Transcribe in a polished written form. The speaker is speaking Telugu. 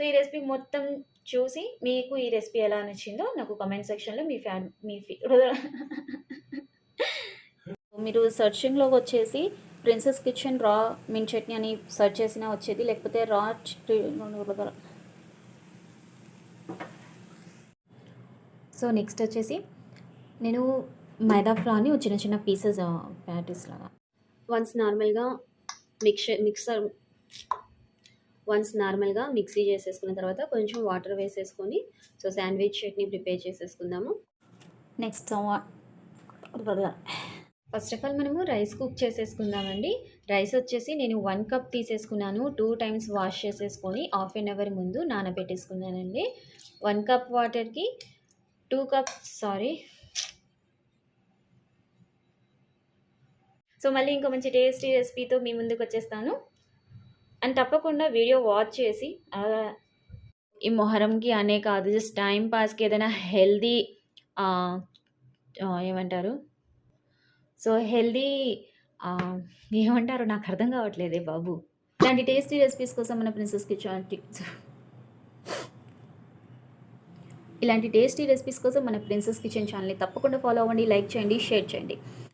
సో, ఈ రెసిపీ మొత్తం చూసి మీకు ఈ రెసిపీ ఎలా నచ్చిందో నాకు కామెంట్ సెక్షన్‌లో మీ మీరు సెర్చింగ్‌లోకొచ్చేసి 'ప్రిన్సెస్ కిచెన్ రా మింట్ చట్నీ' అని సెర్చ్ చేసినా వచ్చేది. లేకపోతే సో, నెక్స్ట్ వచ్చేసి నేను మైదా ఫ్లోర్‌ని చిన్న చిన్న పీసెస్ ప్యాటీస్ లాగా వన్స్ నార్మల్‌గా మిక్సీ చేసేసుకున్న తర్వాత కొంచెం వాటర్ వేసేసుకొని సో శాండ్విచ్ చట్నీ ప్రిపేర్ చేసేసుకుందాము. నెక్స్ట్ ఫస్ట్ ఆఫ్ ఆల్ మనము రైస్ కుక్ చేసేసుకుందామండి. రైస్ వచ్చేసి నేను 1 కప్ తీసేసుకున్నాను. 2 టైమ్స్ వాష్ చేసేసుకొని హాఫ్ అన్ అవర్ ముందు నానబెట్టేసుకున్నానండి. 1 కప్ వాటర్కి 2 కప్స్ సో మళ్ళీ ఇంకో మంచి టేస్టీ రెసిపీతో మీ ముందుకు వచ్చేస్తాను. అండ్ తప్పకుండా వీడియో వాచ్ చేసి ఈ మొహరంకి అనే కాదు, జస్ట్ టైం పాస్కి ఏదైనా హెల్దీ ఏమంటారు, సో హెల్దీ ఏమంటారు నాకు అర్థం కావట్లేదే బాబు. ఇలాంటి టేస్టీ రెసిపీస్ కోసం మన ప్రిన్సెస్ కిచెన్ ఛానల్ని తప్పకుండా ఫాలో అవ్వండి, లైక్ చేయండి, షేర్ చేయండి.